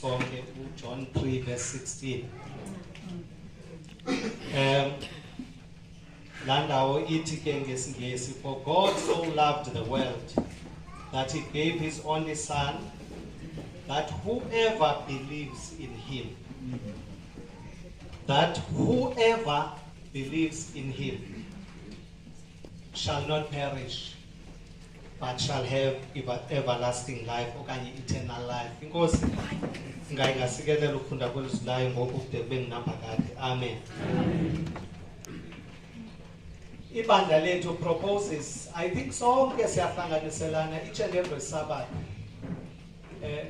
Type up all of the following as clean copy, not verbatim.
sonke John 3 verse 16. Landawo ithi ke ngesingesi, for God so loved the world that he gave his only son, that whoever believes in him, shall not perish, but shall have everlasting life, okanye eternal life. Inkosi ngayingasikelela ukufunda kwelizwi layo ngoku kude kube nginamba kade. Amen. Ibandla lethu proposes, I think sonke siyahlanganiselana each and every Sabbath.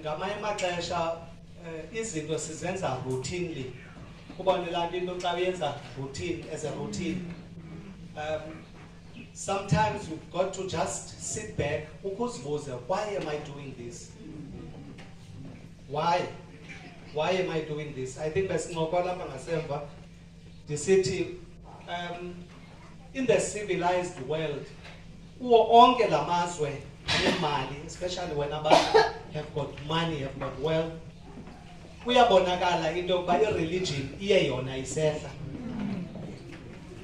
Ngamanye amaxesha izinto sizenza routinely. Kubonela into xa uyenza routine as a routine. Sometimes you've got to just sit back, ukuzibuza, why am I doing this? Why am I doing this? I think besincokola lapha ngasemva ndisithi in the civilized world, uwo onke lamazwe anemali, especially when abantu have got money, have got wealth, kuyabonakala into yokuba i-religion iye yona isehla.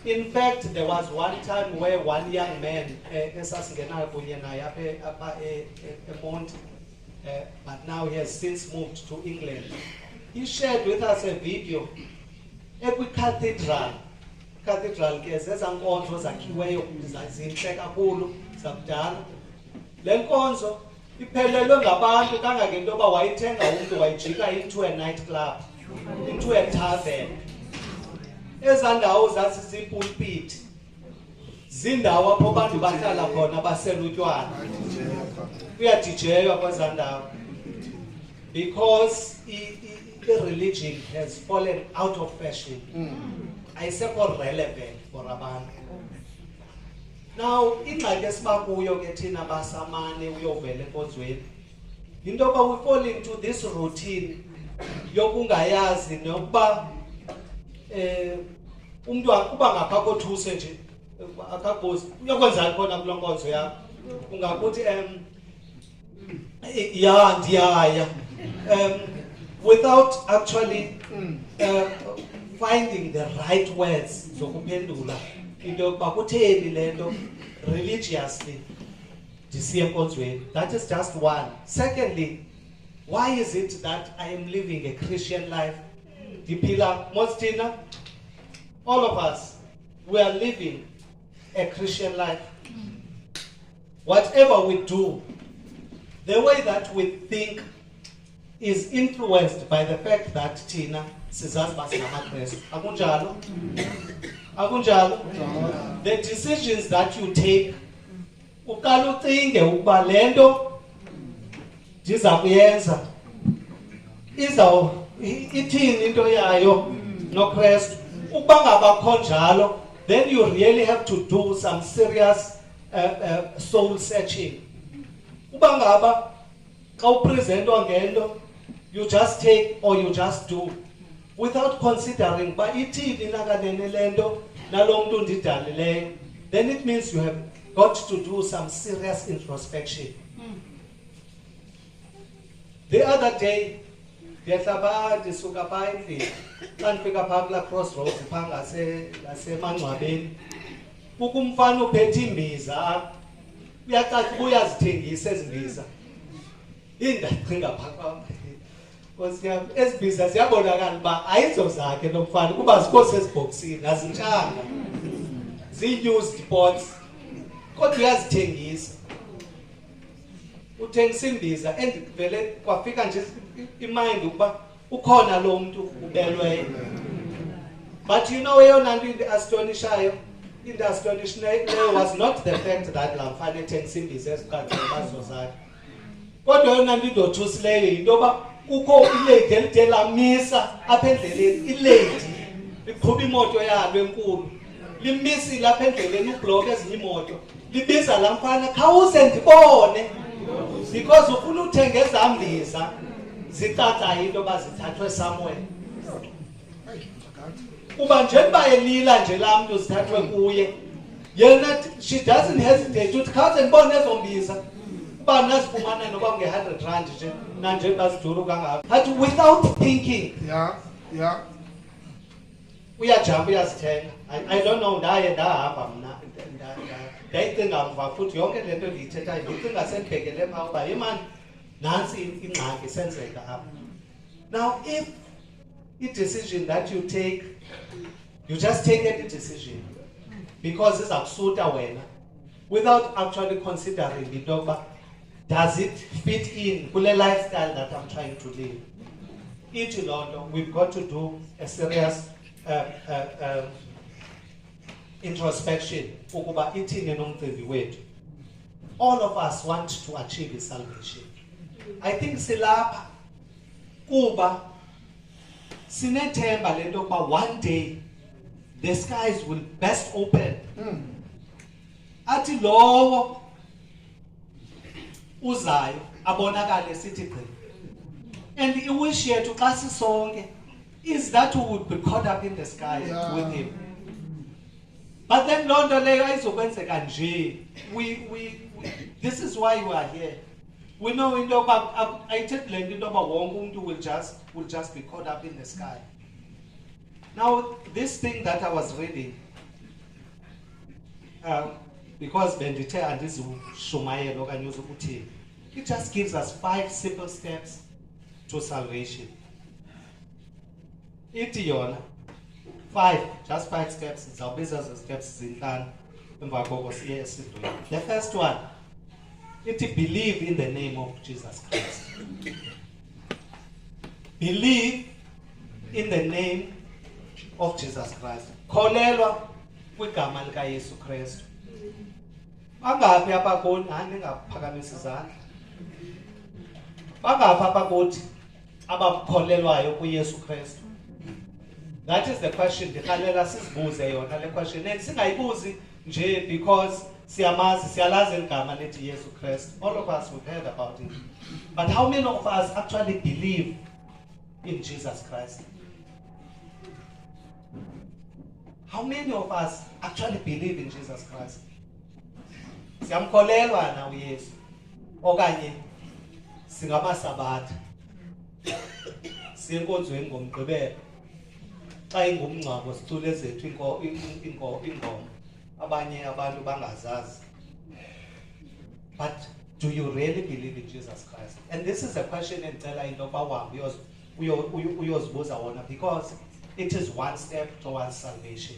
In fact, there was one time where one young man, esasingena kunye naye apha eMonti, but now he has since moved to England. He shared with us a video ekwi-cathedral ke zezankonzo zakhiweyo zinhle kakhulu zakudala. Le nkonzo iphelelwe ngabantu kangangento yoba wayithenga umntu wayijika into a night club, into a tavern. Ezandawo zasizipulpit, zindawo apho abantu bahlala khona basela utywala. Kuyadijeywa kwezandawo because the-religion has fallen out of fashion. Ayisekho relevant for abantu. Now, ingxaki esiba kuyo ke thina basamane uyovela enkonzweni, into yoba we fall into this routine yokungayazi nokuba umuntu akuba ngapha kothuse nje akakubuza uyokwenzani khona kuloo nkonzo yakho, ungakuthi ya ndiyaya, without actually finding the right words zokuphendula into yokuba kutheni le nto religiously ndisiya enkonzweni. That is just one. Secondly, why is it that I am living a Christian life? Diphila Mostina, all of us, we are living a Christian life. Whatever we do, the way that we think is influenced by the fact that Tina sizazi basingamaKrestu. Akunjalo? Akunjalo? The decisions that you take, uqala ucinge ukuba le nto ndiza kuyenza ithini into yayo noKrestu. Ukuba ngabakho njalo, then you really have to do some serious soul searching. Uba ngaba xa upresentwa ngento, you just take or you just do without considering ba ithini nakanene lento nalo muntu ndidalileyo, then it means you have got to do some serious introspection. The other day, ndisuka phaa endlini xa ndifika phaa kulaa crossroads phaa ngasemangcwabeni, kukho umfana uphethe imbiza, uyacaca uba uyazithengisa ezi mbiza. Ndacinga phaa kwam, Nkosi yam, ezi mbiza ziyabonakala uba ayizo zakhe lo mfana kuba zikho sezibhokisini, azintshanga, zii-used pots, kodwa uyazithengisa. Uthengisa imbiza vele kwafika nje imind ukuba ukhona lo muntu ubelweyo. But you know eyona nto into-astonishayo, into-astonishileyo was not the fact that laa mfana ethengisa imbiza ezicacile bazo zakhe, kodwa eyona nto indothuseleyo yinto yoba kukho ilady elide lamisa apha endleleni. Ilady liqhuba imoto yalo enkulu, limisile apha endleleni ubhlokhe ezinye imoto, libiza laa mfana, khawuze ndibone, because ufuna uthenga ezaa mbiza zicacayo into yoba zithathwe somewhere. Uba njengoba elila nje laa mntu zithathwe kuye, yena she doesn't hesitate uthi khawuze ndibone ezo mbiza. uba nasifumana noba nge-100 rand nje nanje baziduru kangaka athi without thinking uyajumpa uyazithenga. I don't know, ndaye ndahamba mna ndayicinga mva futhi yonke le nto ndiyithethayo ndicinga sendibhekele phaa uba yemani nansi ingxaki isenzeka apha. Now if a decision that you take, you just take any decision because it's absurd wena without actually considering the dog, does it fit in kule lifestyle that I'm trying to live? Each London, we've got to do a serious introspection. Ukuba ithini nomcimbi wethu. All of us want to achieve salvation. I think silapha kuba sinethemba lento kuba one day the skies will burst open. Athi lowo uzayo abonakale sithi gqi. And iwish yethu xa sisonke is that we would be caught up in the sky with him. But then loo nto leyo ayizokwenzeka nje. This is why we are here. We know into yoba ayithethi le nto into yoba wonke umuntu will just be caught up in the sky. Now this thing that I was reading, because bendithe andizushumayela okanye uthini, it just gives us 5 simple steps to salvation. Ithi yona 5, just 5 steps. Zawubiza zo steps zinhlanu emva koko siye esidweni. The first one, ithi believe in the name of Jesus Christ. Believe in the name of Jesus Christ. Kholelwa kwigama lika Yesu Kristu. Bangaphi apha kuni ningaphakamisa izandla. Bangaphi apha kuthi abakholelwayo kuYesu Kristu. That is the question. Ndikhalela sizibuze yona le question. Singayibuzi nje because siyalazi igama lethi Yesu Kristu. All of us have heard about it. But how many of us actually believe in Jesus Christ? How many of us actually believe in Jesus Christ? Siyamkholelwa na uYesu okanye singamasabatha siyenkonzweni ngomgqibelo xa ingumngcwabo sithule zethu ingoma abanye abantu bangazazi. But do you really believe in Jesus Christ? And this is a question endicela into yoba uyozibuza wona, because it is one step towards salvation.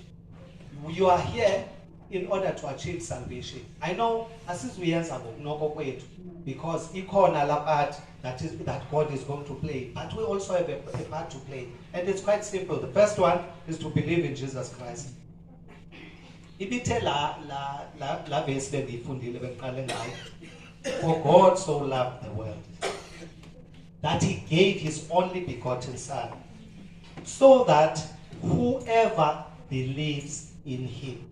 You are here in order to achieve salvation. I know asizuyenza ngokunoko kwethu because ikhona la part that God is going to play, but we also have a part to play, and it's quite simple. The first one is to believe in Jesus Christ. Ibithe la verse bendiyifundile bendiqale ngayo. For God so loved the world that he gave his only begotten Son, so that whoever believes in him.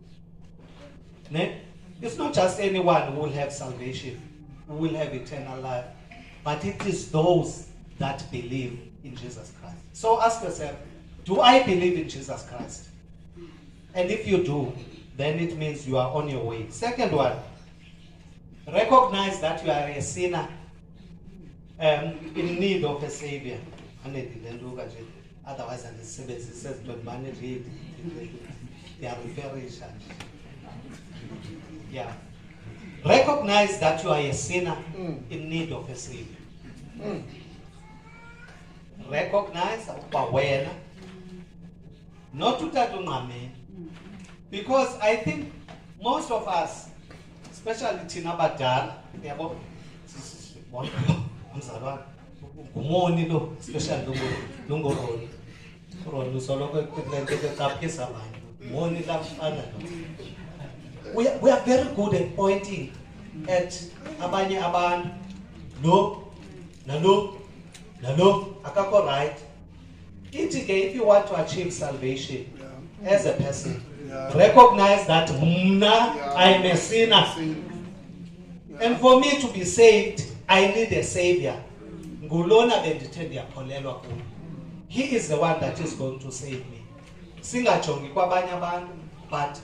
It's not just anyone who will have salvation, who will have eternal life, but it is those that believe in Jesus Christ. So ask yourself, do I believe in Jesus Christ? And if you do, then it means you are on your way. Second one, recognize that you are a sinner in need of a savior. Otherwise, it says, don't manage it. They are very shy. Yeah. Recognize that you are a sinner in need of a savior. Recognize wena, not to tatungameni. Because I think most of us, especially Tina Badal, especially Lungo we are very good at pointing at abanye abantu. No, akako right. If you want to achieve salvation as a person, recognize that I'm a sinner. And for me to be saved, I need a savior. He is the one that is going to save me. But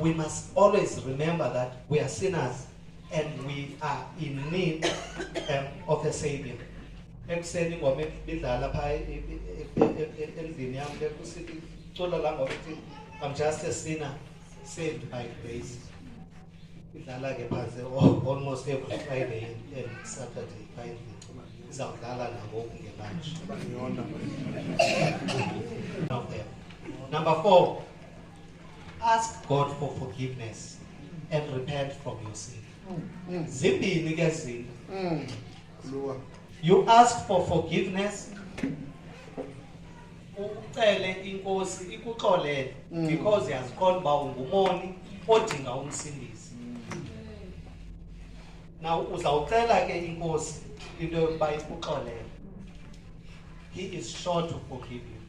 we must always remember that we are sinners and we are in need of a savior. Ekuseni ngoma bidlala pha endlini yami lekusithi cula la ngoba ithi I'm just a sinner saved by grace. Idlala ke phansi almost every Friday and Saturday kindly. Izawudlala nangoku ngelunch. Number 4, ask God for forgiveness and repent from your sin. Zimbini ke zinto. You ask for forgiveness. Ucele inkosi ikuxolele because yazikhona ba ungumoni odinga umsindisi. Now uzawucela ke inkosi into yokuba ikuxolele. He is sure to forgive you.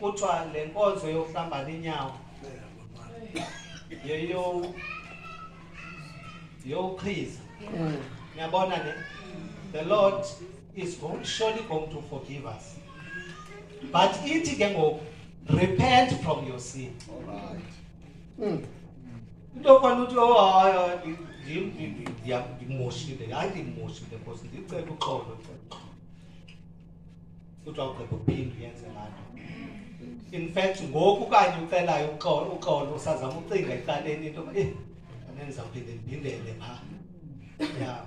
Kuthiwa le nkonzo yokuhlamba inyawo yochiza. Ngiyabona ne, the Lord is surely going to forgive us. But ithi ke ngoku, repent from your sin. All right. Into kwani uthi ndimoshile, hayi ndimoshile because ndicela uxolo. Kuthiwa ugqiba uphinde uyenze laa nto. In fact, ngoku kanye ucelayo uxolo usazama ucinga ecaleni into anenzawuphinde ndiphindele pha. Yeah.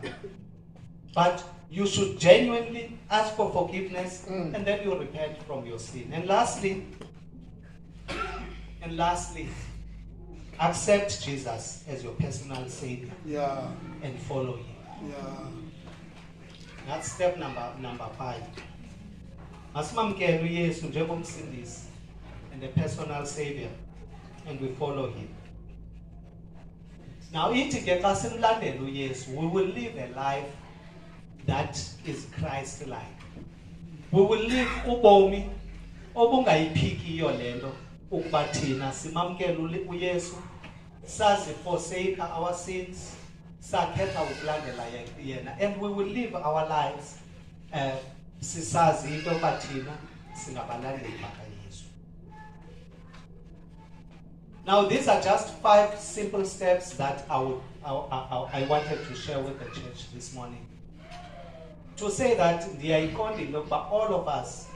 But you should genuinely ask for forgiveness and then you repent from your sin. And lastly, accept Jesus as your personal savior. Yeah. And follow him. Yeah. That's step number 5. Masimamkele uYesu njengomsindisi and the personal savior, and we follow him. Now, ithi ke xa simlandela uYesu, we will live a life that is Christ-like. We will live ubomi obungayiphikiyo lento ukuba thina simamkele uYesu, sazi forsake our sins, sakhetha ukulandela yena, and we will live our lives sisazi into yokuba thina singabalandeli bakaYesu. Now, these are just 5 simple steps that I wanted to share with the church this morning. To say that ndiyayiqonda into yokuba all of us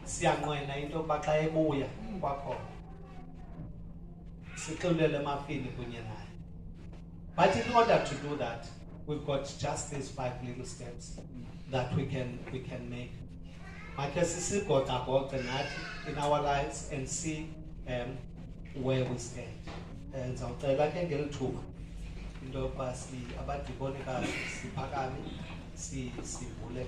siyanqwena into yokuba xa ebuya kwakhona sixolele emafini kunye naye. But in order to do that, we've got just these 5 little steps that we can make. Makhe sisigoqagoqe nathi in our lives and see where we stand. Ndizawucela ke ngeli thuba into yokuba abadikonikazi siphakame sivule le